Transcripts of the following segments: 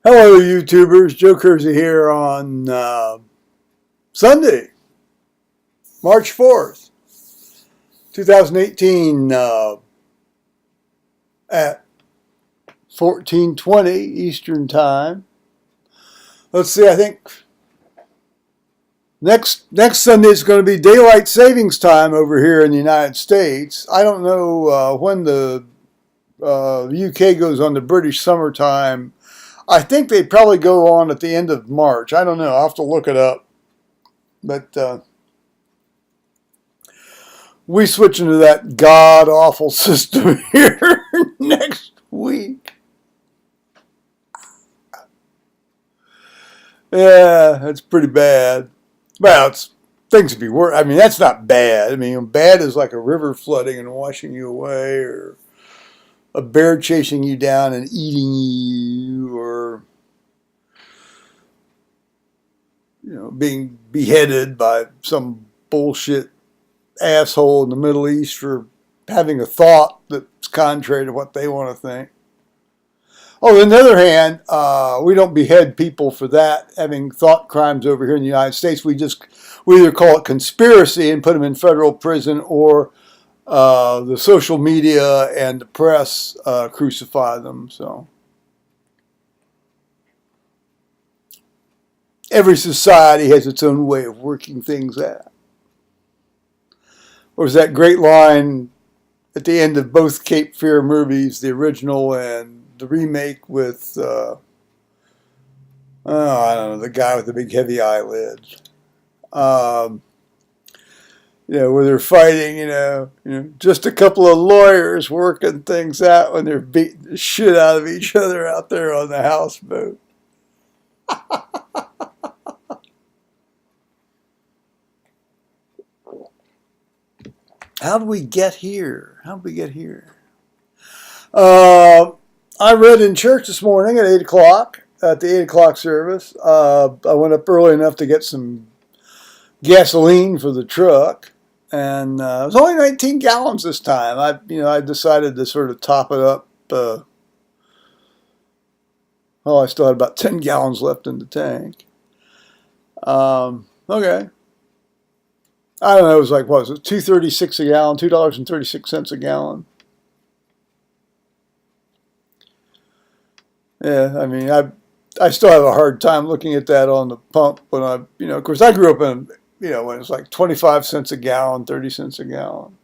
Hello, YouTubers. Joe Kersey here on Sunday, March 4th, 2018 at 14:20 Eastern Time. Let's see, I think next Sunday is going to be daylight savings time over here in the United States. I don't know when the UK goes on the British summertime. I think they probably go on at the end of March. I don't know. I'll have to look it up. But we switch into that god-awful system here next week. Yeah, that's pretty bad. Well, things would be worse. I mean, that's not bad. I mean, bad is like a river flooding and washing you away, or a bear chasing you down and eating you, or being beheaded by some bullshit asshole in the Middle East for having a thought that's contrary to what they want to think. Oh, on the other hand, we don't behead people for that, having thought crimes over here in the United States. We either call it conspiracy and put them in federal prison, or the social media and the press crucify them. So every society has its own way of working things out. Or was that great line at the end of both Cape Fear movies, the original and the remake, with I don't know, the guy with the big heavy eyelids. Where they're fighting, just a couple of lawyers working things out when they're beating the shit out of each other out there on the houseboat. How did we get here? I read in church this morning at 8 o'clock, at the 8 o'clock service. I went up early enough to get some gasoline for the truck, and it was only 19 gallons this time. I decided to sort of top it up. I still had about 10 gallons left in the tank. Okay. I don't know, it was like, what was it, $2.36 a gallon, $2.36 a gallon. Yeah, I mean, I still have a hard time looking at that on the pump when of course I grew up in, when it's like 25 cents a gallon, 30 cents a gallon.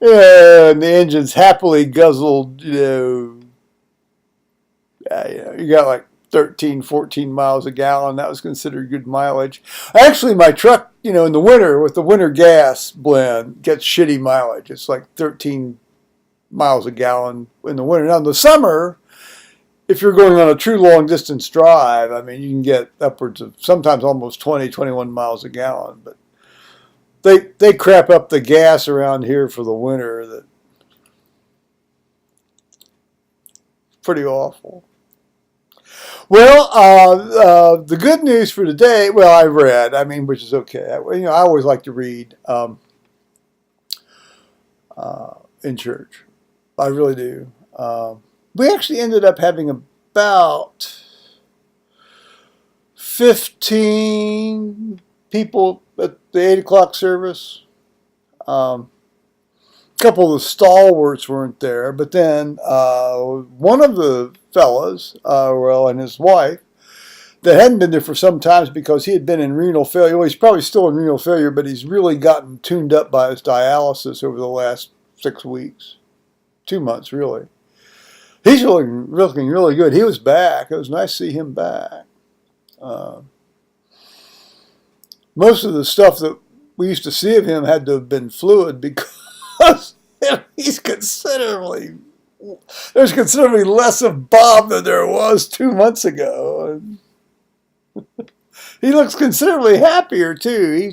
Yeah, and the engine's happily guzzled, you got like 13, 14 miles a gallon. That was considered good mileage. Actually, my truck, in the winter with the winter gas blend, gets shitty mileage. It's like 13 miles a gallon in the winter. Now, in the summer, if you're going on a true long distance drive, I mean, you can get upwards of sometimes almost 20, 21 miles a gallon. But they crap up the gas around here for the winter. That's pretty awful. Well, the good news for today, I read, which is okay. I always like to read in church. I really do. We actually ended up having about 15 people at the 8 o'clock service. A couple of the stalwarts weren't there, but then one of the fellas, and his wife, that hadn't been there for some time because he had been in renal failure. Well, he's probably still in renal failure, but he's really gotten tuned up by his dialysis over the last 6 weeks, 2 months really. He's looking really good. He was back. It was nice to see him back. Most of the stuff that we used to see of him had to have been fluid because there's considerably less of Bob than there was 2 months ago. He looks considerably happier too.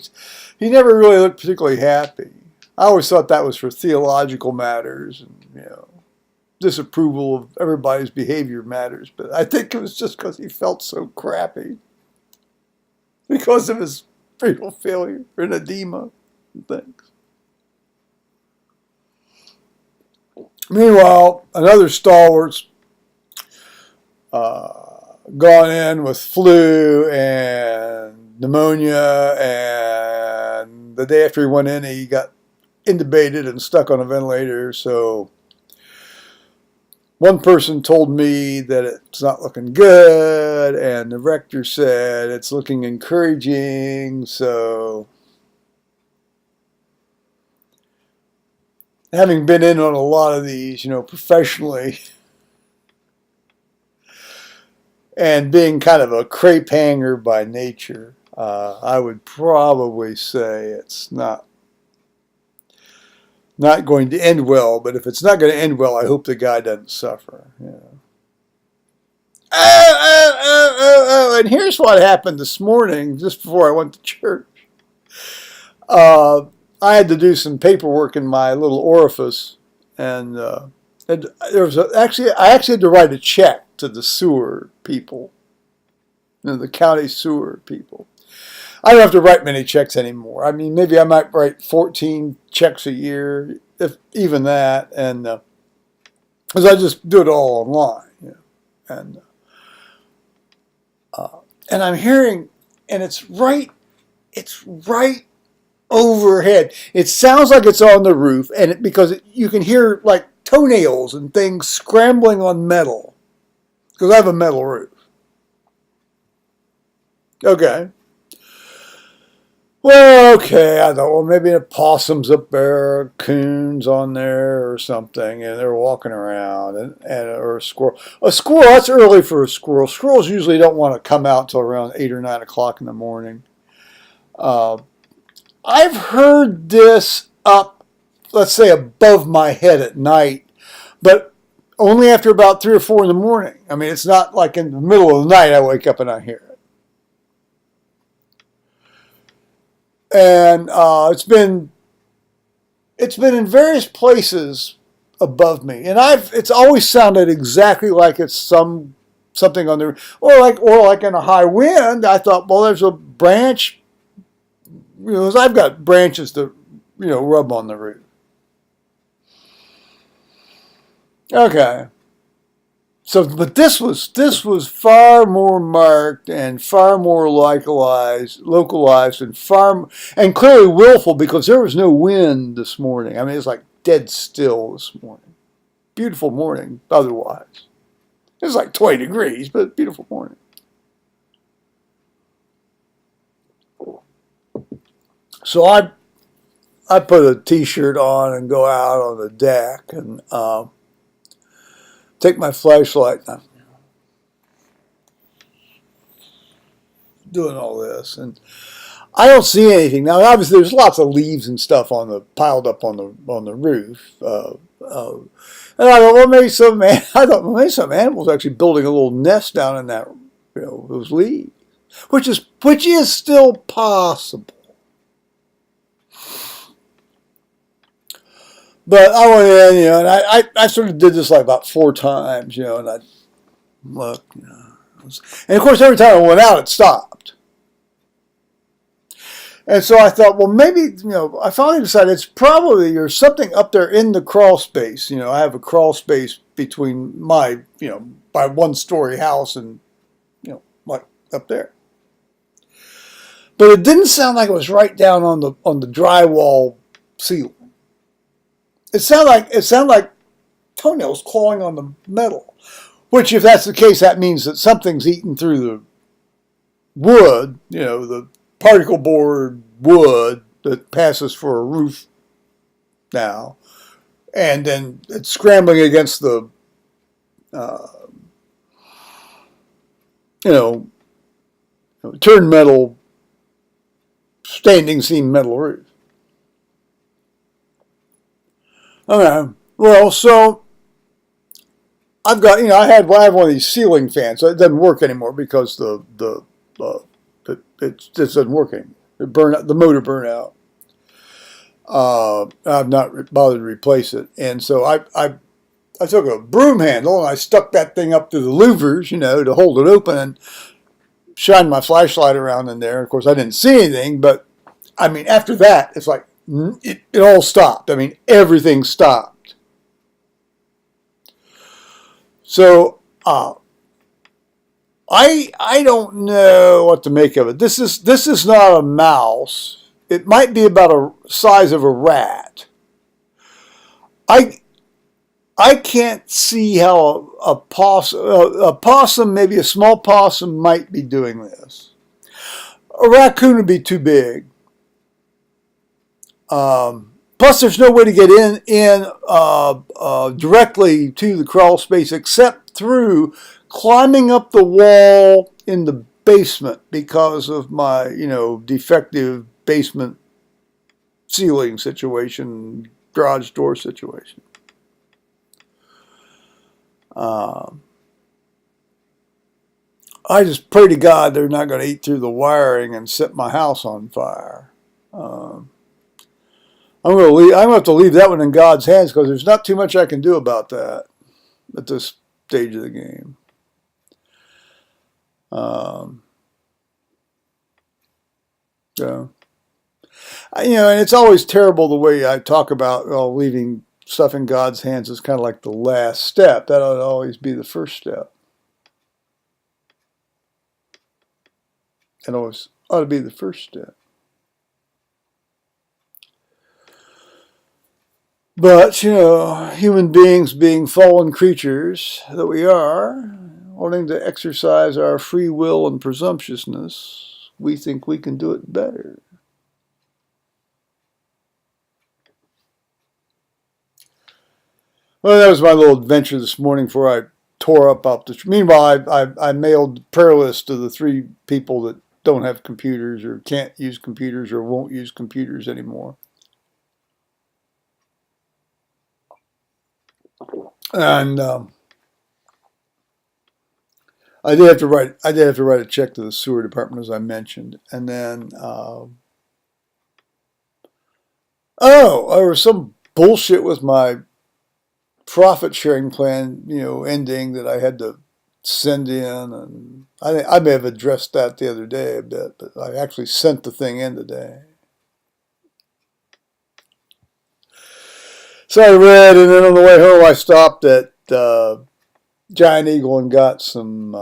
He never really looked particularly happy. I always thought that was for theological matters and disapproval of everybody's behavior matters. But I think it was just because he felt so crappy because of his renal failure and edema and things. Meanwhile, another stalwart's gone in with flu and pneumonia, and the day after he went in, he got intubated and stuck on a ventilator. So one person told me that it's not looking good, and the rector said it's looking encouraging. So having been in on a lot of these, professionally, and being kind of a crepe hanger by nature, I would probably say it's not going to end well. But if it's not going to end well, I hope the guy doesn't suffer. And here's what happened this morning, just before I went to church. I had to do some paperwork in my little orifice, and there was I actually had to write a check to the sewer people, the county sewer people. I don't have to write many checks anymore. I mean, maybe I might write 14 checks a year, if even that, and because I just do it all online, and I'm hearing, and it's right overhead. It sounds like it's on the roof, and because you can hear like toenails and things scrambling on metal, because I have a metal roof. Okay. Well, okay, I thought, well, maybe a possum's up there, or coons on there, or something, and they're walking around, or a squirrel. A squirrel, that's early for a squirrel. Squirrels usually don't want to come out till around 8 or 9 o'clock in the morning. I've heard this up, let's say, above my head at night, but only after about 3 or 4 in the morning. I mean, it's not like in the middle of the night I wake up and I hear it. And it's been in various places above me, and it's always sounded exactly like it's something on the, or like in a high wind. I thought, well, there's a branch, I've got branches to rub on the roof. Okay. So, but this was far more marked and far more localized, and clearly willful, because there was no wind this morning. I mean, it's like dead still this morning. Beautiful morning, otherwise. It was like 20 degrees, but beautiful morning. So I put a t-shirt on and go out on the deck and take my flashlight. And I'm doing all this, and I don't see anything now. Obviously, there's lots of leaves and stuff piled up on the roof. And I thought, well, maybe some animals actually building a little nest down in that, those leaves, which is still possible. But I went in, and I sort of did this like about 4 times, and I look, and of course every time I went out, it stopped. And so I thought, well, maybe, I finally decided it's probably there's something up there in the crawl space. I have a crawl space between my, my 1-story house and, like up there. But it didn't sound like it was right down on the drywall ceiling. It sounded like toenails clawing on the metal. Which, if that's the case, that means that something's eaten through the wood, the particle board wood that passes for a roof now, and then it's scrambling against the, turned metal, standing seam metal roof. Okay, well, so I've got, I have one of these ceiling fans. So it doesn't work anymore because it just doesn't work anymore. The motor burned out. I've not bothered to replace it, and so I took a broom handle and I stuck that thing up to the louvers, to hold it open, and shined my flashlight around in there. Of course, I didn't see anything, but I mean, after that, it's like it all stopped. I mean, everything stopped. So I don't know what to make of it. This is not a mouse. It might be about a size of a rat. I I can't see how a possum, maybe a small possum, might be doing this. A raccoon would be too big. Plus, there's no way to get in directly to the crawl space except through climbing up the wall in the basement because of my, defective basement ceiling situation, garage door situation. I just pray to God they're not going to eat through the wiring and set my house on fire. I'm going to have to leave that one in God's hands because there's not too much I can do about that at this stage of the game. So, and it's always terrible the way I talk about leaving stuff in God's hands is kind of like the last step. That ought to always be the first step. It always ought to be the first step. But, human beings being fallen creatures that we are, wanting to exercise our free will and presumptuousness, we think we can do it better. Well, that was my little adventure this morning before I tore up the... Meanwhile, I mailed prayer lists to the 3 people that don't have computers or can't use computers or won't use computers anymore. And I did have to write a check to the sewer department, as I mentioned, and then there was some bullshit with my profit sharing plan, ending that I had to send in, and I may have addressed that the other day a bit, but I actually sent the thing in today. So I read, and then on the way home I stopped at Giant Eagle and got some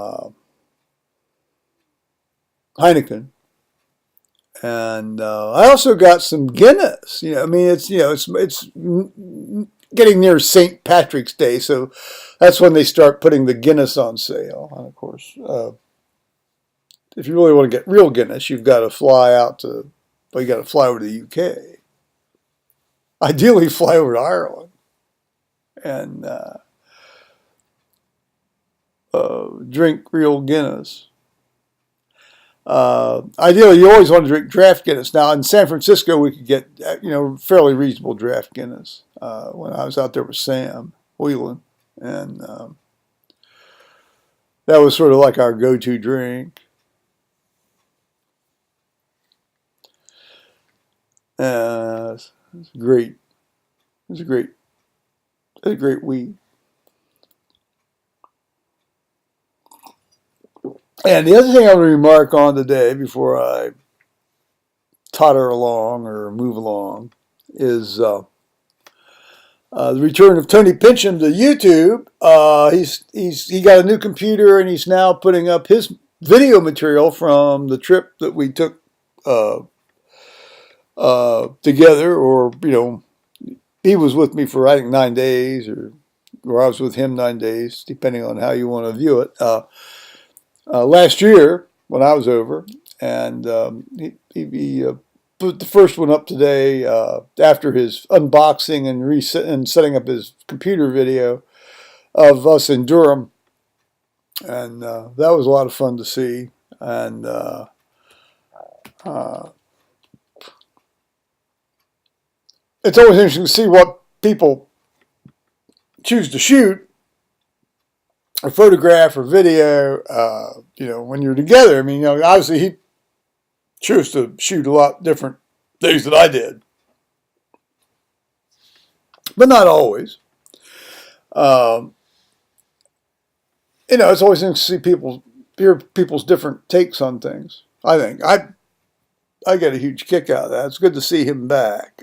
Heineken, and I also got some Guinness. It's getting near St. Patrick's Day, so that's when they start putting the Guinness on sale. And of course, if you really want to get real Guinness, you've got to fly you got to fly over to the UK. Ideally, fly over to Ireland and drink real Guinness. Ideally, you always want to drink draft Guinness. Now, in San Francisco, we could get, fairly reasonable draft Guinness when I was out there with Sam Whelan. And that was sort of like our go-to drink. It's great. It's a great weed. And the other thing I want to remark on today before I totter along or move along is the return of Tony Pincham to YouTube. He got a new computer and he's now putting up his video material from the trip that we took together, or he was with me for I think 9 days, or I was with him 9 days, depending on how you want to view it. Last year when I was over, and he put the first one up today after his unboxing and setting up his computer video of us in Durham, and that was a lot of fun to see. And it's always interesting to see what people choose to shoot, or photograph, or video, when you're together. I mean, obviously he chose to shoot a lot different things than I did, but not always. It's always interesting to hear people's different takes on things. I think I get a huge kick out of that. It's good to see him back.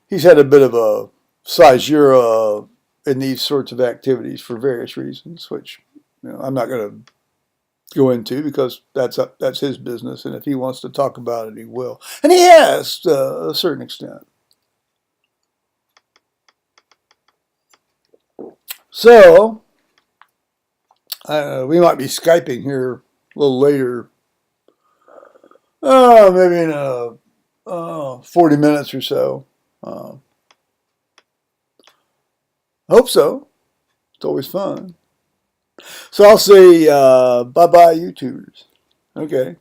He's had a bit of a caesura in these sorts of activities for various reasons, which I'm not going to go into because that's his business, and if he wants to talk about it, he will, and he has to a certain extent. So we might be Skyping here a little later, maybe in 40 minutes or so. Uh, hope so. It's always fun. So I'll say bye bye, YouTubers. Okay.